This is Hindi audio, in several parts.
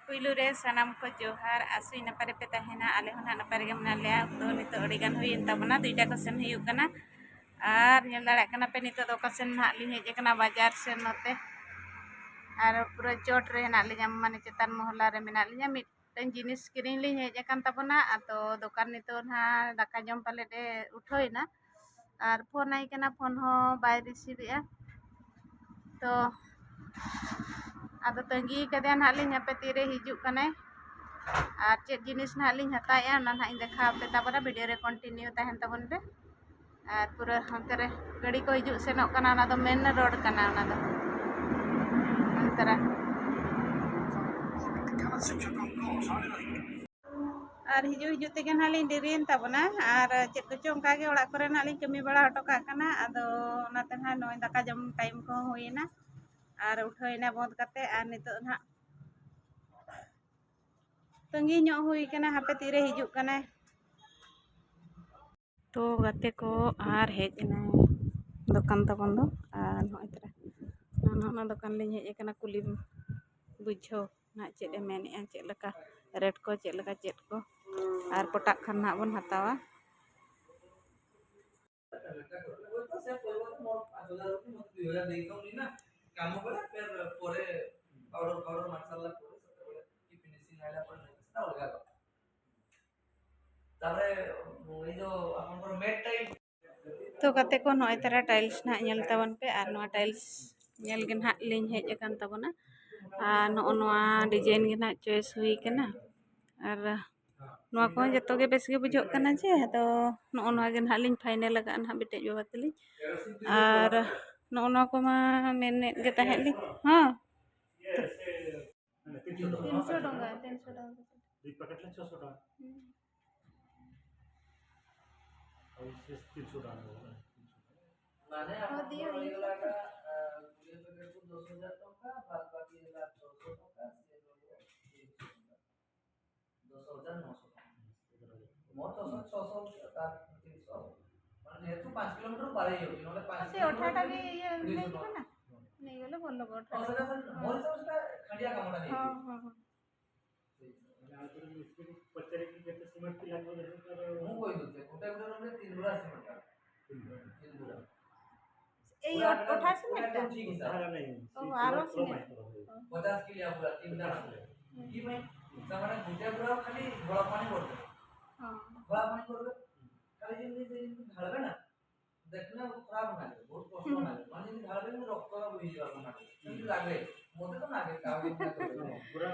पुलू रे सानाम को जोहार आसुई नपारे पे तहना आले होना नपारे के मना लिया तो नितो अड़ीगान हुई तबना दुईटा क्वेश्चन हुई कना और नेल दाड़ा कना पे नितो दो क्वेश्चन ना ली हेज कना बाजार से नते और पूरा चोट रे ना लिया माने चेतन मोहल्ला रे मेना लिया मिटन जिनिस किरिंग ली हेज कन तबना तो दुकान नितो ना दाका जम पाले दे उठोइना और फोन आई कना फोन हो बाय रिसीव तो आदो तंगी कदे ना लिया पे तीरे हिजुक कने और चेक जिनिस ना लिंग हताया ना ना इन देखा पे तबना वीडियो रे कंटिन्यू तहन तबन पे और पूरा हंते रे गाड़ी को हिजुक सेनोक कना ना दो मेन रोड कना ना दो अंतरा और हिजुक हिजुक तेगे ना लिंग डिरिन तबना और चेक कुछ उनका के ओड़ा करे ना लिंग कमी बड़ा हटो का कना आदो ना तन हा नोय दाका जम टाइम को होइना और उठोइना बंद करते और नितो ना तंगी ᱧᱚᱜ हुई कना हापे तीरे हिजुक कना तो गाते को आर हेज ना दुकान तबन दो और नय तरा ना दुकान लिंग हेज कना कुली बुझो ना चेद ए मेने चेद लका रेट को चेद लका चेद को और पटाक खान ना बन हतावा तो कते को नय तरा टाइल्स ना नेल तबन पे और नवा टाइल्स नेल गे ना लिंग हेज अकन तबना और नवा डिजाइन गे ना चॉइस हुई कना और नवा को जतो गे बेस गे बुझो कना जे तो नवा गे ना लिंग फाइनल लगा ना बेटे बाबा तली और नवा को मा मेने गे तहेली हां 300 टका 300 टका दुई पैकेट ले 600 टका और इसे 300 टका माने आप दिया होइला का पूरे पैकेट को 2000 टका बाद बाकी 600 टका से 2900 मोर तो 600 का 300 মানে যেহেতু 5 কিলোমিটার পারে যাଉଛି নলে 5 ସେ ଅଠାଟା ବି ଇଏ ନେଇଯିବେ ନା ନେଇଗଲେ ଭଲ ହବ ଅଠା ମୋର ତ ସେଟା ଖାଡିଆ କାମଟା ନେଇ ହଁ ହଁ ହଁ ମାନେ ଆଉ ଥରେ ମିସ୍ତ୍ରୀ ପଚାରେ କି କେତେ ସିମେଣ୍ଟ କି ଲାଗିବ ମୁଁ କହି ଦଉଛି ଗୋଟେ ଗୋଟେ ରୁମରେ 3 ଗୁରା ସିମେଣ୍ଟ 3 ଗୁରା এই অঠা সিমেন্টটা ঠিক হিসাব नहीं ओ आरो सिमेंट 50 किलो पूरा 3 टा की भाई ସେମାନେ ଗୁଟେ ପୁରା ଖାଲି ଘୋଳା ପାଣି କରିବେ हां घोळा पाणी करबे खाली जेमि ढाळबे ना देखना खराब ना बहुत कष्ट ना माने जेमि ढाळबे में रक्त बोही जाबा ना सेमि लागे मोते तो लागे का पूरा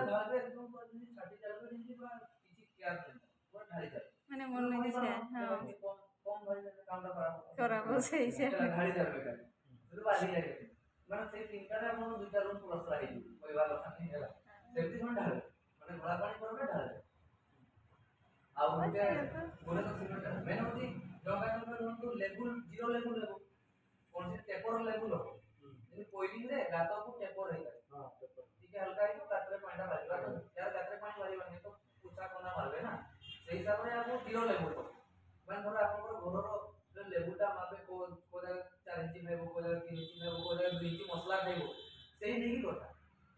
ढाळबे एकदम जेमि छाटी जाबे जेमि पूरा किछि केयर नहीं पूरा ढाळी जाबे माने मन नहीं छे हां कम भाई कामटा खराब हो सही से ढाळी जाबे का तो बाली जागे माने से तीनटा रे अपन दुईटा रूम प्लस रही कोई बात नहीं है सेमि कोन ढाळे माने घोळा पाणी करबे ढाळे ଆଉ ଗୋଟେ ଗୋଟେ ତ ସିମେଣ୍ଟ ମେନ୍ ହଉଛି ଜଗା ନମ୍ବର ଲେବୁଲ ଜିରୋ ଲେବୁଲ ହେବ କଣ ସେ ଟେପର ଲେବୁଲ ହେବ ଯଦି କୋଇଲିଂ ରେ ଗାତକୁ ଟେପର ହେଇଥାଏ ହଁ ଟେପର ଟିକେ ହଲକା ହେଇଯିବ ଗାତରେ ପାଣିଟା ବାଜିବା ଯାହାର ଗାତରେ ପାଣି ବାଜିବାନି ତ ପୁଛା କନା ମାରବେ ନା ସେଇ ହିସାବରେ ଆମକୁ ଜିରୋ ଲେବୁଲ ହେବ ମାନେ ଧର ଆପଣଙ୍କର ଘରର ଲେବୁଲଟା ମାପେ କୋ ଜାଗା 4 ଇଞ୍ଚ ହେବ କୋ ଜାଗା 3 ଇଞ୍ଚ ହେବ କୋ ଜାଗା 2 ଇଞ୍ଚ ମସଲା ଦେବ ସେଇ ନେଇକି କଥା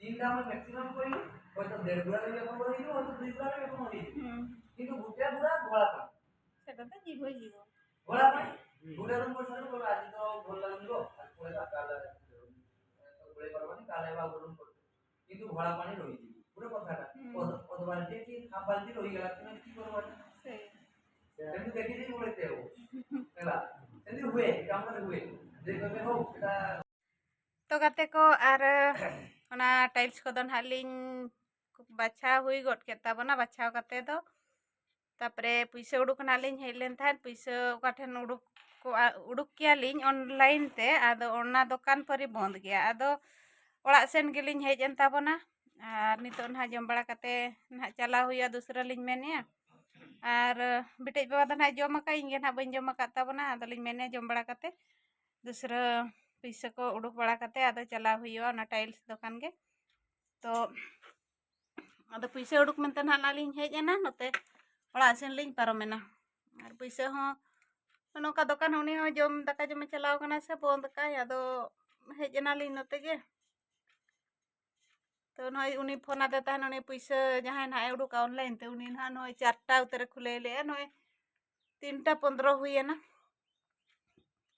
ତିନଟା ଆମେ ମ୍ୟାକ୍ସିମମ୍ କହିଲୁ ହয়তো 1.5 ଗୁରା ବି ଆପଣଙ୍କର ହେଇଯିବ ହয়তো 2 ଗୁରା ବି ଆପଣଙ୍କର ହେଇଯିବ କିନ୍ତୁ ଗୁଟେ ଗୁରା ଘୋଳା ପାଣି ସେଟା ତ ଯିବ ଘୋଳା ପାଣି ଗୁଟେ ରୁମ କରିସାରିଲେ କହିବେ ଆଜି ତ ଭଲ ଲାଗୁନି ପଳେଇବା କାલે ତ ପଳେଇ ପାରବାନି କାଲେ ଆଉ ରୁମ କରିବେ କିନ୍ତୁ ଘୋଳା ପାଣି ରହିଯିବ ଗୋଟେ କଥାଟା ଅଧ ବାଲ୍ଟି କି ହାଫ ବାଲ୍ଟି ରହିଗଲା ତୁମେ କି କରବ ସେମିତି ଦେଖିକି ଉଳେଇତେ ହବ ହେଲା ସେମିତି ହୁଏ କାମରେ ହୁଏ ଯେ କହିବେ ହଉ ଏଟା तो गाते को आर ओना टाइल्स को दन हालिंग बाछा हुई गोट के तबना बाछाव कते दो तापरे पैसे उडुक नालिंग हेलेन था पैसे ओकाठन उडुक किया लिंग ऑनलाइन ते आदो ओना दुकान परी बंद गया आदो ओड़ा सेन गेलिंग हेजन तबना और नितो ना जम बड़ा कते ना चला हुआ दूसरा लिंग मेने और बिटे बाबा दना जम का इंगे ना बन जम का तबना आदो लिंग मेने जम बड़ा कते दूसरा पैसे को उडुक बड़ा कते आदो चला हुआ ना टाइल्स दुकान के तो आदो पैसे उडुक मेनते ना नालिंग हेजना नते ओड़ा सेन लिंग पारमेना और पैसे हो नोका दुकान उनी हो जम दाका जम चलाव कना से बंद का आदो हेजना लिंग नते गे तो नई उनी फोन आते तहन उनी पैसा जहां ना उडुका ऑनलाइन ते उनी ना नई 4टा उतरे खुले ले नई 3:15 हुई ना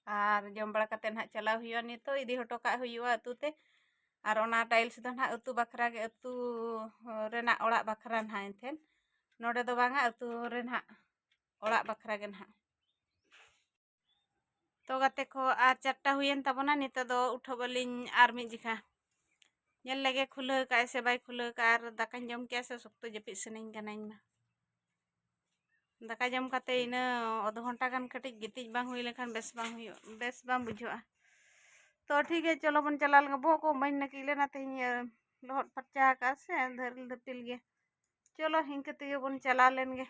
और जम बड़ा कते ना चला हुआ नि तो इदी हटो का हुआ अतु ते और ओना टाइल्स दो ना अतु बखरा के अतु रेना ओड़ा बखरा ना एथेन नोडे दो बांगा अतु रे ना ओड़ा बखरा गे ना तो गाते को आर 4टा हुईन तबना नित दो उठो बलिन आर मी जिखा ñel lege खुले का से बाय खुले का आर दाका जम के से सुक्तो जपि सनिन कनाइन मा दाका जम काते इन आधा घंटा गान कटिज गितिज बांग हुई लेखान बेस बांग बुझोआ तो ठीक है चलो बन चला लगा बो को मन नकीले ना ते लहट फच्चा का से धरल धतिल गे चलो हिंके ते बन चला लेन गे।